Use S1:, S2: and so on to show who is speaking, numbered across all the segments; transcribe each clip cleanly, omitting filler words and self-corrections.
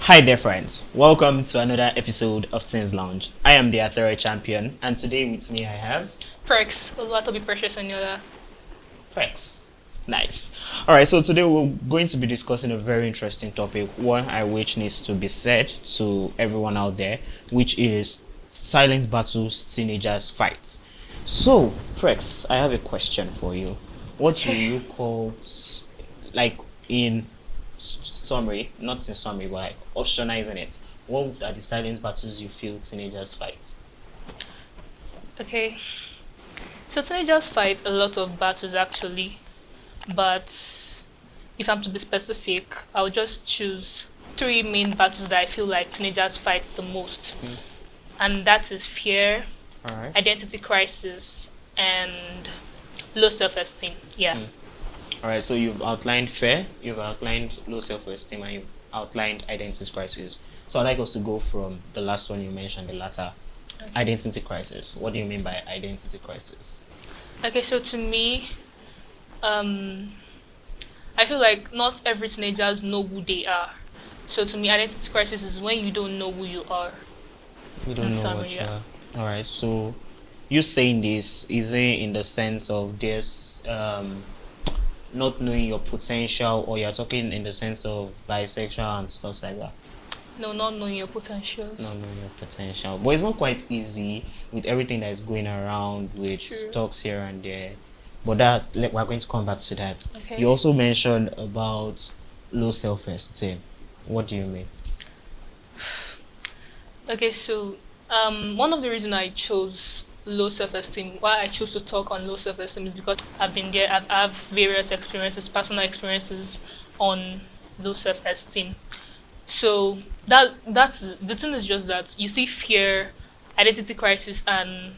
S1: Hi there, friends. Welcome to another episode of Teens Lounge. I am the Athera champion, and today with me I have
S2: Perks, Oluwatobi Precious Eniola.
S1: Frex. Nice. All right, so today we're going to be discussing a very interesting topic, one I which needs to be said to everyone out there, which is silent battles teenagers fight. So, Frex, I have a question for you. What do you call, like in summary, not in summary, but like optionizing it? What are the silent battles you feel teenagers fight?
S2: Okay, so teenagers fight a lot of battles actually, but if I'm to be specific, I'll just choose three main battles that I feel like teenagers fight the most,
S1: Mm.
S2: and that is fear,
S1: All right.
S2: identity crisis, and low self-esteem. Yeah.
S1: Mm. All right, so you've outlined fear, you've outlined low self-esteem, and you've outlined identity crisis. So I'd like us to go from the last one you mentioned, the latter,
S2: Okay.
S1: identity crisis. What do you mean by identity crisis?
S2: Okay, so to me, um, I feel like not every teenagers know who they are. So to me, identity crisis is when you don't know who you are.
S1: You don't
S2: In
S1: know what
S2: summary,
S1: you
S2: yeah.
S1: are. All right, so you saying this, is it in the sense of this not knowing your potential, or you're talking in the sense of bisexual and stuff like that?
S2: No, not knowing your potentials.
S1: Not knowing your potential, but it's not quite easy with everything that is going around with
S2: True.
S1: stocks here and there. But we're going to come back to that. You
S2: Okay.
S1: also mentioned about low self-esteem. What do you mean?
S2: Okay, so one of the reasons I chose low self-esteem, why I chose to talk on low self-esteem is because I've been there, I have various experiences, personal experiences on low self-esteem. So that's the thing is just that you see fear, identity crisis, and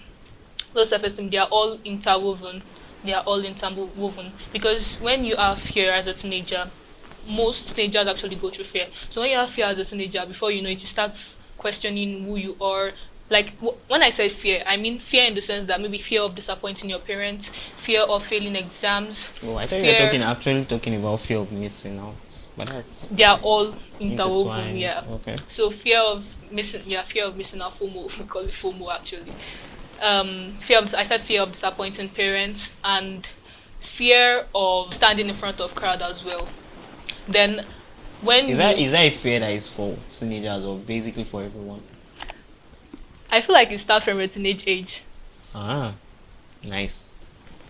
S2: low self-esteem. They are all interwoven. They are all interwoven because when you have fear as a teenager, most teenagers actually go through fear. So when you have fear as a teenager, before you know it, you start questioning who you are. Like when I say fear, I mean fear in the sense that maybe fear of disappointing your parents, fear of failing exams,
S1: Oh, I thought you were
S2: fear.
S1: actually talking about fear of missing out, but that's
S2: They are all interwoven.
S1: intertwined.
S2: Yeah.
S1: Okay.
S2: So fear of missing, yeah, fear of missing out, FOMO. We call it FOMO actually. Fear of, I said fear of disappointing parents and fear of standing in front of crowd as well. Then when
S1: Is
S2: you,
S1: that a fear that is for teenagers or basically for everyone?
S2: I feel like it starts from a teenage age.
S1: Ah, nice.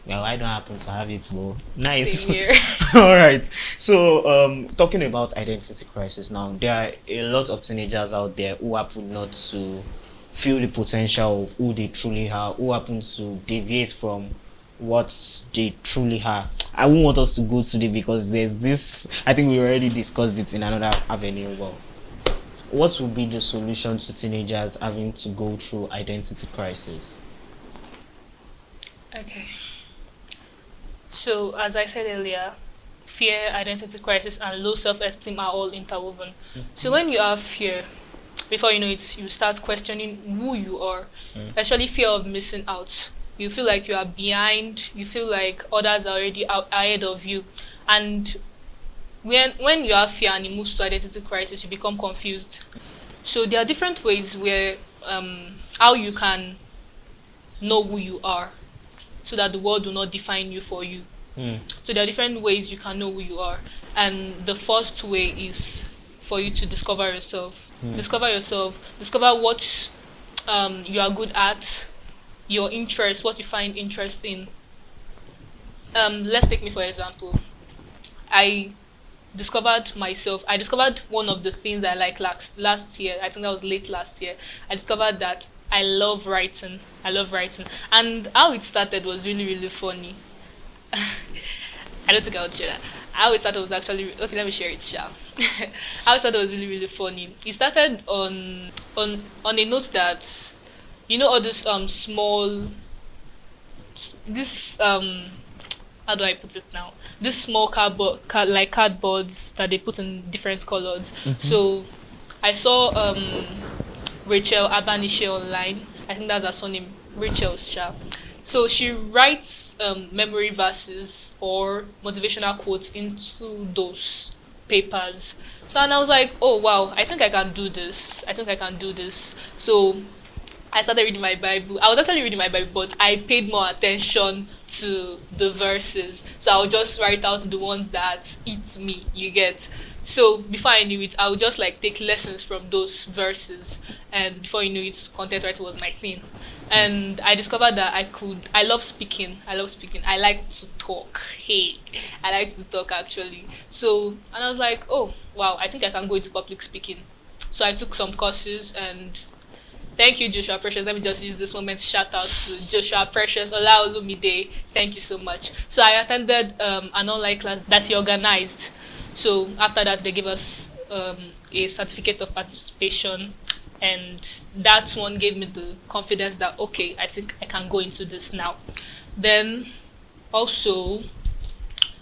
S1: Well, I don't happen to have it, but
S2: Same
S1: nice.
S2: here.
S1: All right. So, talking about identity crisis now, there are a lot of teenagers out there who happen not to feel the potential of who they truly are, who happen to deviate from what they truly are. I won't want us to go today because there's this. I think we already discussed it in another avenue. But what would be the solution to teenagers having to go through identity crisis?
S2: Okay. So as I said earlier, fear, identity crisis, and low self-esteem are all interwoven. So when you have fear, before you know it, you start questioning who you are,
S1: Mm.
S2: especially fear of missing out. You feel like you are behind. You feel like others are already out ahead of you, and when you have fear and it moves to identity crisis, you become confused. So there are different ways where how you can know who you are, so that the world will not define you for you.
S1: Mm.
S2: So there are different ways you can know who you are, and the first way is for you to discover yourself.
S1: Mm.
S2: Discover yourself. Discover what you are good at, your interest, what you find interest in. Let's take me for example. I discovered myself. I discovered one of the things I like last year. I think that was late last year. I discovered that I love writing. I love writing, and how it started was really funny. I don't think I would share that. I always thought it was actually okay. Let me share it, shall. I always thought it was really funny. It started on a note that all this small this how do I put it now? This small like cardboards that they put in different colors.
S1: Mhm.
S2: So I saw Rachel Abanishe online. I think that's her surname, Rachel Sha. So she writes memory verses or motivational quotes into those papers. So and I was like, oh wow, I think I can do this. I think I can do this. So I started reading my Bible. I was actually reading my Bible, but I paid more attention to the verses. So I'll just write out the ones that eat me, you get. So before I knew it, I would just like take lessons from those verses. And before you knew it, content writing was my thing. And I discovered that I love speaking. I love speaking. I like to talk. Hey, I like to talk actually. So, and I was like, oh, wow, I think I can go into public speaking. So I took some courses and thank you, Joshua Precious. Let me just use this moment to shout out to Joshua Precious, Ola Olumide. Thank you so much. So I attended an online class that he organized. So after that, they gave us a certificate of participation, and that one gave me the confidence that okay, I think I can go into this now. Then also,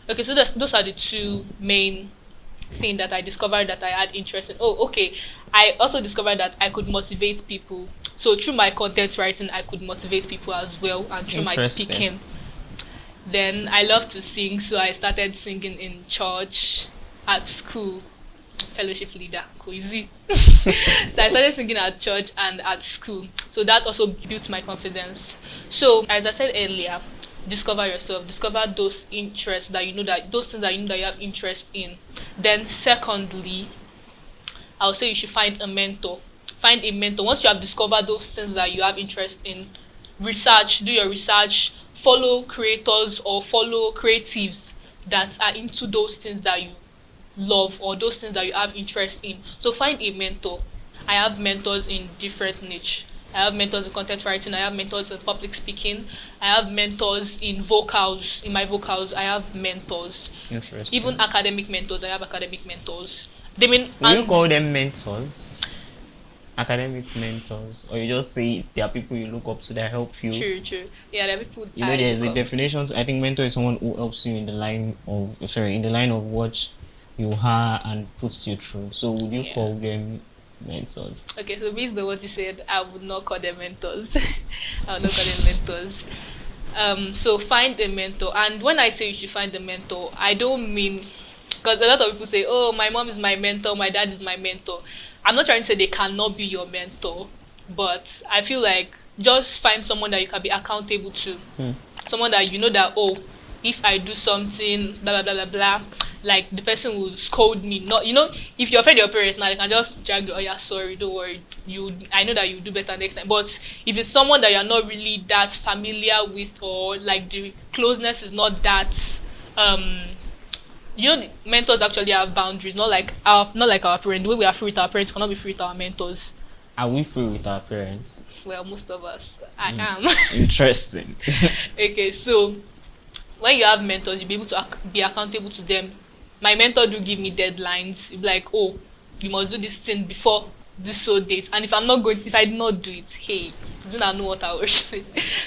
S2: okay, so those are the two main thing that I discovered that I had interest in. Oh, okay. I also discovered that I could motivate people. So through my content writing, I could motivate people as well, and through my
S1: Interesting.
S2: speaking. Then I love to sing, so I started singing in church, at school, fellowship leader, cozy. So I started singing at church and at school. So that also built my confidence. So as I said earlier, discover yourself, discover those interests that you know that those things that you know that you have interest in. Then secondly, I would say you should find a mentor. Find a mentor. Once you have discovered those things that you have interest in, research, do your research, follow creators or follow creatives that are into those things that you love or those things that you have interest in. So find a mentor. I have mentors in different niche. I have mentors in content writing. I have mentors in public speaking. I have mentors in vocals. In my vocals, I have mentors.
S1: Interesting.
S2: Even academic mentors. I have academic mentors. They mean
S1: Will you
S2: and
S1: call them mentors? Academic mentors, or you just say there are people you look up to that help you?
S2: true. Yeah, there are people.
S1: You know,
S2: I
S1: there's
S2: look
S1: a
S2: up.
S1: definition. I think mentor is someone who helps you in the line of what you are and puts you through. So would you
S2: Yeah.
S1: call them mentors?
S2: Okay, so based on what you said, I would not call them mentors. I would not call them mentors. So find a mentor, and when I say you should find a mentor, I don't mean because a lot of people say, "Oh, my mom is my mentor, my dad is my mentor." I'm not trying to say they cannot be your mentor, but I feel like just find someone that you can be accountable to,
S1: Hmm.
S2: someone that you know that oh, if I do something, blah blah blah blah blah, like the person will scold me. Not if you offend your parents now, they can just drag you. Oh yeah, sorry, don't worry. I know that you do better next time. But if it's someone that you're not really that familiar with, or like the closeness is not that, the mentors actually have boundaries. Not like our parents. The way we are free with our parents cannot be free with our mentors.
S1: Are we free with our parents?
S2: Well, most of us. I am.
S1: Interesting.
S2: Okay, so when you have mentors, you'll be able to be accountable to them. My mentor do give me deadlines. He'll be like, oh, you must do this thing before this so date. And if I did not do it, hey, it's been a no water hours.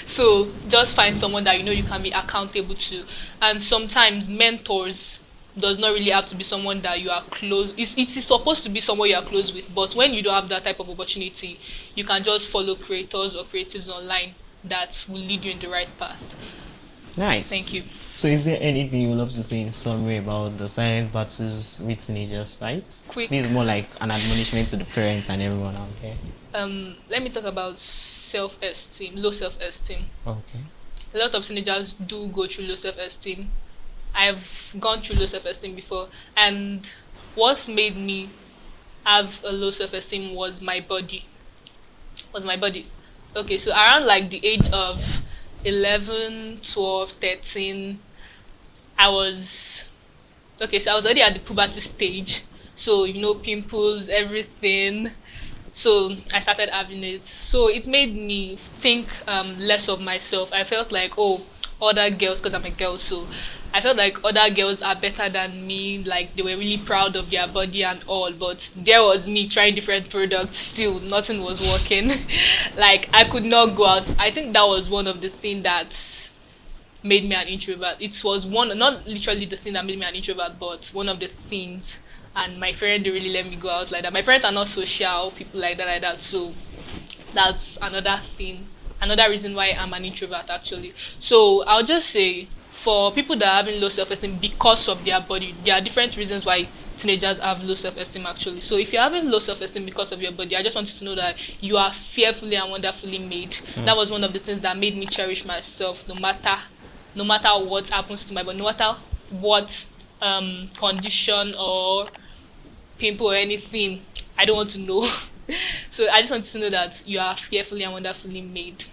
S2: So just find someone that you know you can be accountable to. And sometimes mentors does not really have to be someone that you are close. It is supposed to be someone you are close with, but when you don't have that type of opportunity, you can just follow creators or creatives online that will lead you in the right path.
S1: Nice.
S2: Thank you.
S1: So, is there anything you would love to say in summary about the silent battles with teenagers, right?
S2: Quick.
S1: This is more like an admonishment to the parents and everyone out there.
S2: Let me talk about self-esteem, low self-esteem.
S1: Okay.
S2: A lot of teenagers do go through low self-esteem. I've gone through low self-esteem before, and what made me have a low self-esteem was my body. Okay, so around like the age of 11, 12, 13, I was already at the puberty stage. So, pimples, everything. So I started having it. So it made me think less of myself. I felt like, oh, other girls, because I'm a girl, so I felt like other girls are better than me. Like they were really proud of their body and all, but there was me trying different products. Still, nothing was working. Like I could not go out. I think that was one of the things that made me an introvert. It was not literally the thing that made me an introvert, but one of the things. And my parents didn't really let me go out like that. My parents are not social people like that. So that's another thing, another reason why I'm an introvert actually. So I'll just say for people that are having low self-esteem because of their body, there are different reasons why teenagers have low self-esteem actually. So if you're having low self-esteem because of your body, I just want you to know that you are fearfully and wonderfully made. That was one of the things that made me cherish myself, no matter what happens to my body, no matter what condition or pimple or anything. I don't want to know. So I just want you to know that you are fearfully and wonderfully made.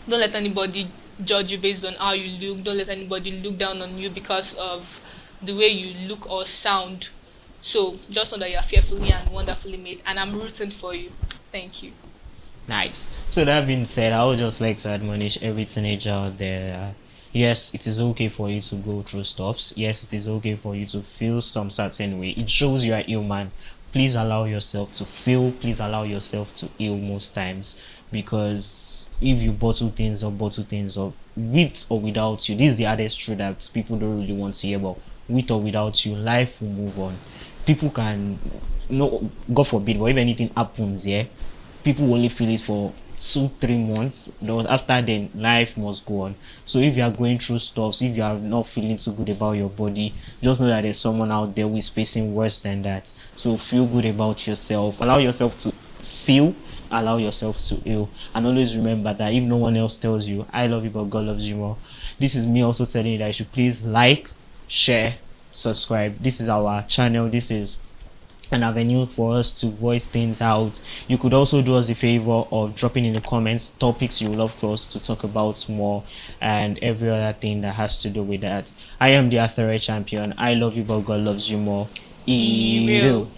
S2: Don't let anybody judge you based on how you look. Don't let anybody look down on you because of the way you look or sound. So just know that you are fearfully and wonderfully made, and I'm rooting for you. Thank you.
S1: Nice. So that being said, I would just like to admonish every teenager out there. Yes, it is okay for you to go through stuffs. Yes, it is okay for you to feel some certain way. It shows you are human. Please allow yourself to feel. Please allow yourself to heal most times, because if you bottle things up, with or without you, this is the hardest truth that people don't really want to hear about. With or without you, life will move on. People can, no, God forbid, but if anything happens, yeah, people only feel it for 2 3 months, but after then life must go on. So if you are going through stuff, if you are not feeling too good about your body, just know that there's someone out there who is facing worse than that. So feel good about yourself, allow yourself to feel, allow yourself to heal, and always remember that if no one else tells you I love you but God loves you more, this is me also telling you that you should please like, share, subscribe. This is our channel. This is an avenue for us to voice things out. You could also do us the favor of dropping in the comments topics you would love for us to talk about more, and every other thing that has to do with that. I am the Arthur champion. I love you but God loves you more.
S2: Be real.
S1: Evil.